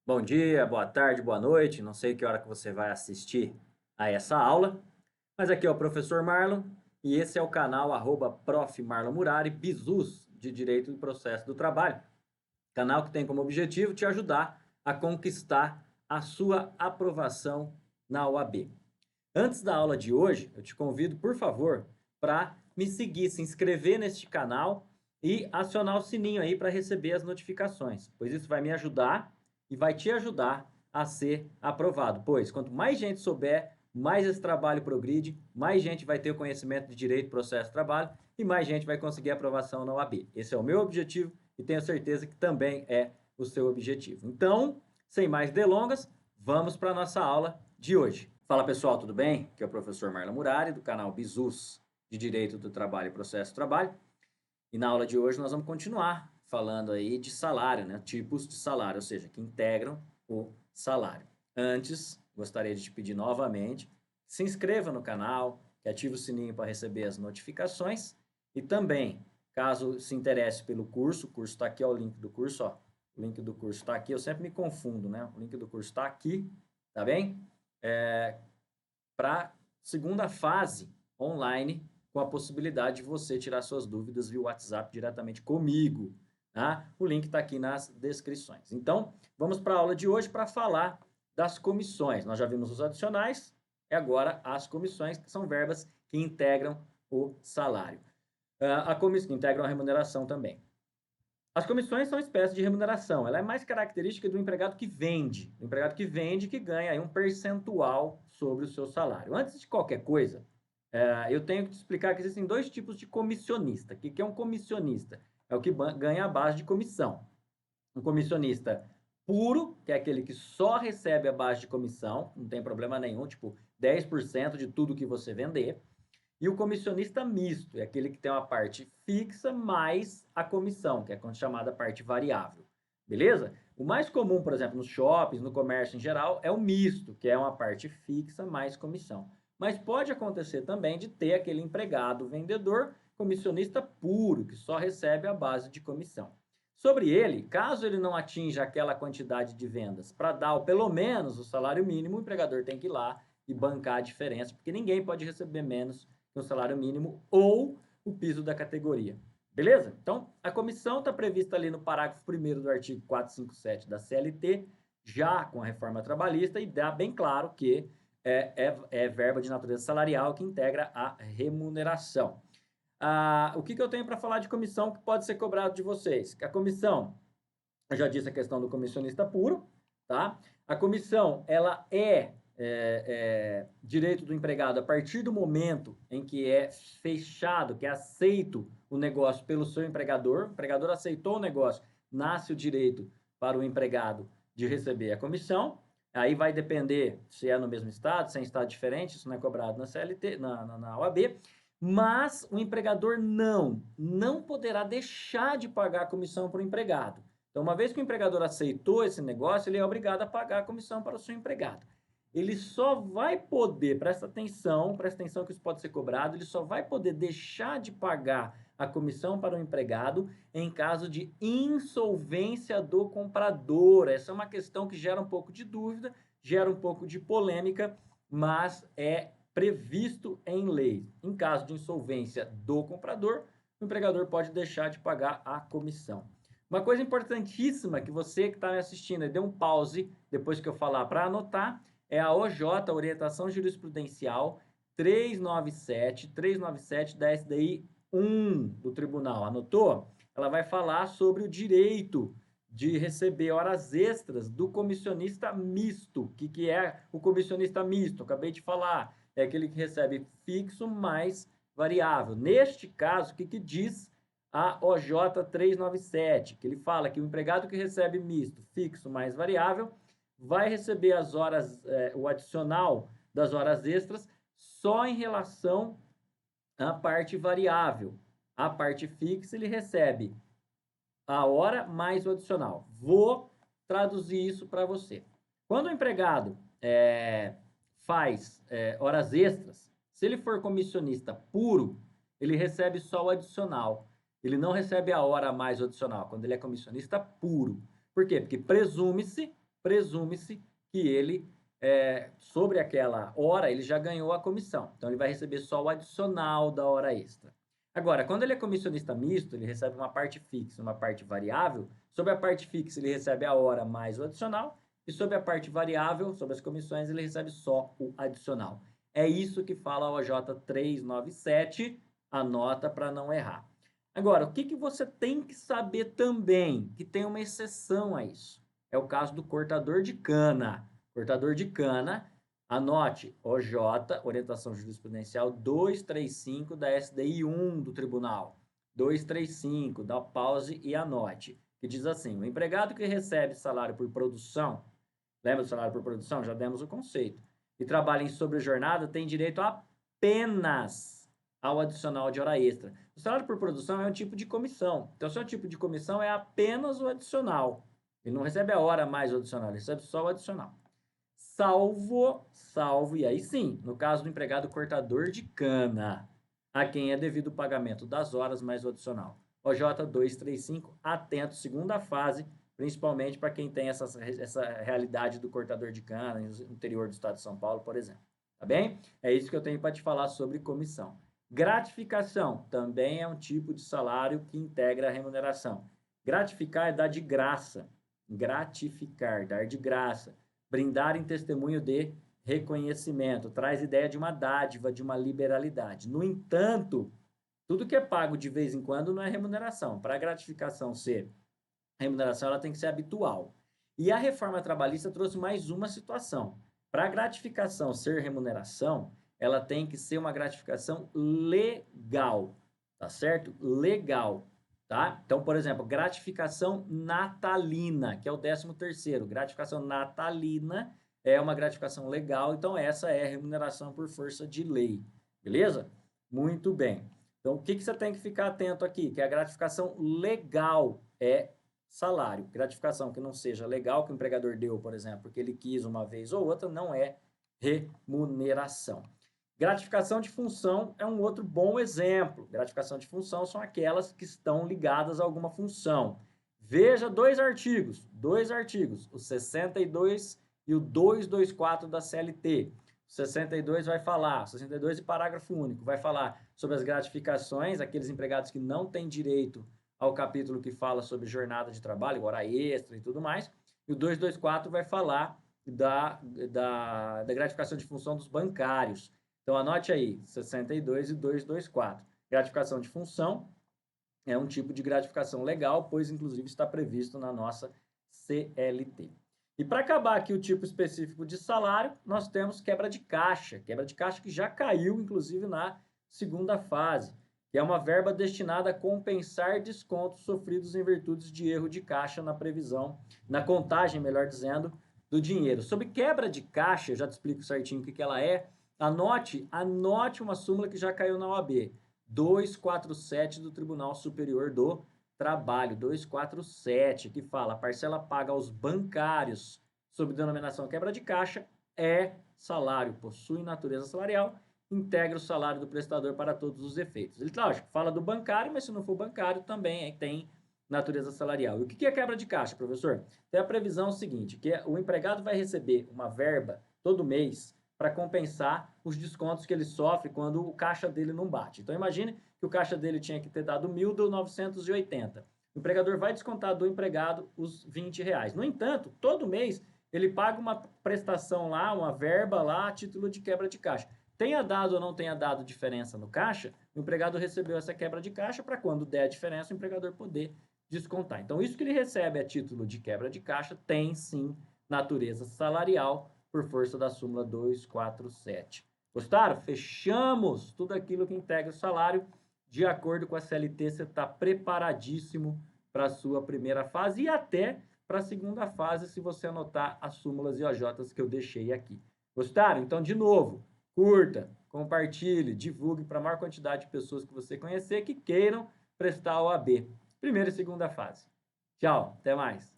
Bom dia, boa tarde, boa noite. Não sei que hora que você vai assistir a essa aula, mas aqui é o professor Marlon e esse é o canal Prof. Marlon Murari, Bizus de Direito do Processo do Trabalho. Canal que tem como objetivo te ajudar a conquistar a sua aprovação na OAB. Antes da aula de hoje, eu te convido, por favor, para me seguir, se inscrever neste canal e acionar o sininho aí para receber as notificações, pois isso vai me ajudar e vai te ajudar a ser aprovado. Pois quanto mais gente souber, mais esse trabalho progride, mais gente vai ter o conhecimento de direito, processo, trabalho e mais gente vai conseguir aprovação na OAB. Esse é o meu objetivo e tenho certeza que também é o seu objetivo. Então, sem mais delongas, vamos para a nossa aula de hoje. Fala pessoal, tudo bem? Aqui é o professor Marlon Murari, do canal Bizus de Direito do Trabalho e Processo do Trabalho. E na aula de hoje nós vamos continuar falando aí de salário, né? Tipos de salário, ou seja, que integram o salário. Antes, gostaria de te pedir novamente, se inscreva no canal, que ative o sininho para receber as notificações e também, caso se interesse pelo curso, o curso está aqui, ó, o link do curso, ó. O link do curso está aqui, eu sempre me confundo, né? O link do curso está aqui, tá bem? Para segunda fase online, com a possibilidade de você tirar suas dúvidas via WhatsApp diretamente comigo. Tá? O link está aqui nas descrições. Então, vamos para a aula de hoje para falar das comissões. Nós já vimos os adicionais, e agora as comissões, que são verbas que integram o salário. A comissão que integram a remuneração também. As comissões são espécie de remuneração. Ela é mais característica do empregado que vende. O empregado que vende que ganha aí um percentual sobre o seu salário. Antes de qualquer coisa, eu tenho que te explicar que existem dois tipos de comissionista. O que é um comissionista? É o que ganha a base de comissão. Um comissionista puro, que é aquele que só recebe a base de comissão, não tem problema nenhum, tipo 10% de tudo que você vender. E o comissionista misto, é aquele que tem uma parte fixa mais a comissão, que é chamada parte variável. Beleza? O mais comum, por exemplo, nos shoppings, no comércio em geral, é o misto, que é uma parte fixa mais comissão. Mas pode acontecer também de ter aquele empregado vendedor comissionista puro, que só recebe a base de comissão. Sobre ele, caso ele não atinja aquela quantidade de vendas para dar pelo menos o salário mínimo, o empregador tem que ir lá e bancar a diferença, porque ninguém pode receber menos que o salário mínimo ou o piso da categoria. Beleza? Então, a comissão está prevista ali no parágrafo 1º do artigo 457 da CLT, já com a reforma trabalhista, e dá bem claro que é verba de natureza salarial que integra a remuneração. O que eu tenho para falar de comissão que pode ser cobrado de vocês? A comissão, eu já disse a questão do comissionista puro, tá? A comissão, ela direito do empregado a partir do momento em que é fechado, que é aceito o negócio pelo seu empregador, o empregador aceitou o negócio, nasce o direito para o empregado de receber a comissão. Aí vai depender se é no mesmo estado, se é em estado diferente, isso não é cobrado na CLT, na OAB, mas o empregador não poderá deixar de pagar a comissão para o empregado. Então, uma vez que o empregador aceitou esse negócio, ele é obrigado a pagar a comissão para o seu empregado. Ele só vai poder, presta atenção que isso pode ser cobrado, ele só vai poder deixar de pagar a comissão para o empregado em caso de insolvência do comprador. Essa é uma questão que gera um pouco de dúvida, gera um pouco de polêmica, mas é previsto em lei. Em caso de insolvência do comprador, o empregador pode deixar de pagar a comissão. Uma coisa importantíssima que você que está me assistindo, dê um pause depois que eu falar para anotar, é a OJ, Orientação Jurisprudencial 397 da SDI 1 do tribunal. Anotou? Ela vai falar sobre o direito de receber horas extras do comissionista misto. O que é o comissionista misto? Acabei de falar. É aquele que recebe fixo mais variável. Neste caso, o que diz a OJ 397? Que ele fala que o empregado que recebe misto, fixo mais variável, vai receber as horas, o adicional das horas extras só em relação à parte variável. A parte fixa ele recebe a hora mais o adicional. Vou traduzir isso para você. Quando o empregado faz horas extras, se ele for comissionista puro, ele recebe só o adicional. Ele não recebe a hora mais o adicional, quando ele é comissionista puro. Por quê? Porque presume-se presume-se que ele, sobre aquela hora, ele já ganhou a comissão. Então, ele vai receber só o adicional da hora extra. Agora, quando ele é comissionista misto, ele recebe uma parte fixa e uma parte variável. Sobre a parte fixa, ele recebe a hora mais o adicional. E sobre a parte variável, sobre as comissões, ele recebe só o adicional. É isso que fala a OJ 397, anota para não errar. Agora, o que você tem que saber também, que tem uma exceção a isso? É o caso do cortador de cana. Cortador de cana, anote, OJ, Orientação Jurisprudencial 235 da SDI 1 do Tribunal. 235, dá pause e anote. Que diz assim, o empregado que recebe salário por produção, lembra do salário por produção? Já demos o conceito. E trabalha em sobrejornada tem direito apenas ao adicional de hora extra. O salário por produção é um tipo de comissão. Então, seu tipo de comissão é apenas o adicional. Ele não recebe a hora mais o adicional, ele recebe só o adicional. Salvo, e aí sim, no caso do empregado cortador de cana, a quem é devido o pagamento das horas mais o adicional. OJ 235, atento, segunda fase, principalmente para quem tem essa realidade do cortador de cana no interior do estado de São Paulo, por exemplo. Tá bem? É isso que eu tenho para te falar sobre comissão. Gratificação também é um tipo de salário que integra a remuneração. Gratificar é dar de graça. Gratificar, dar de graça. Brindar em testemunho de reconhecimento. Traz ideia de uma dádiva, de uma liberalidade. No entanto, tudo que é pago de vez em quando não é remuneração. Para a gratificação ser remuneração, ela tem que ser habitual. E a reforma trabalhista trouxe mais uma situação. Para a gratificação ser remuneração, ela tem que ser uma gratificação legal, tá certo? Legal, tá? Então, por exemplo, gratificação natalina, que é o 13º. Gratificação natalina é uma gratificação legal, então essa é remuneração por força de lei, beleza? Muito bem. Então, o que você tem que ficar atento aqui? Que a gratificação legal é salário. Gratificação que não seja legal, que o empregador deu, por exemplo, porque ele quis uma vez ou outra, não é remuneração. Gratificação de função é um outro bom exemplo. Gratificação de função são aquelas que estão ligadas a alguma função. Veja dois artigos, o 62 e o 224 da CLT. O 62 vai falar, 62 e parágrafo único, vai falar sobre as gratificações, aqueles empregados que não têm direito ao capítulo que fala sobre jornada de trabalho, hora extra e tudo mais. E o 224 vai falar da gratificação de função dos bancários. Então, anote aí, 62 e 224. Gratificação de função é um tipo de gratificação legal, pois, inclusive, está previsto na nossa CLT. E para acabar aqui o tipo específico de salário, nós temos quebra de caixa que já caiu, inclusive, na segunda fase, que é uma verba destinada a compensar descontos sofridos em virtude de erro de caixa na previsão, na contagem, melhor dizendo, do dinheiro. Sobre quebra de caixa, eu já te explico certinho o que ela é. Anote uma súmula que já caiu na OAB. 247 do Tribunal Superior do Trabalho, 247, que fala: a parcela paga aos bancários sob denominação quebra de caixa é salário, possui natureza salarial, integra o salário do prestador para todos os efeitos. Ele, lógico, fala do bancário, mas se não for bancário, também tem natureza salarial. E o que é quebra de caixa, professor? Tem a previsão seguinte, que o empregado vai receber uma verba todo mês para compensar os descontos que ele sofre quando o caixa dele não bate. Então, imagine que o caixa dele tinha que ter dado 1.000, deu 980. O empregador vai descontar do empregado os R$20. No entanto, todo mês ele paga uma prestação lá, uma verba lá, a título de quebra de caixa. Tenha dado ou não tenha dado diferença no caixa, o empregado recebeu essa quebra de caixa para quando der a diferença, o empregador poder descontar. Então, isso que ele recebe a título de quebra de caixa tem, sim, natureza salarial, por força da súmula 247. Gostaram? Fechamos tudo aquilo que integra o salário. De acordo com a CLT, você está preparadíssimo para a sua primeira fase e até para a segunda fase, se você anotar as súmulas e OJs que eu deixei aqui. Gostaram? Então, de novo, curta, compartilhe, divulgue para a maior quantidade de pessoas que você conhecer que queiram prestar a OAB. Primeira e segunda fase. Tchau, até mais.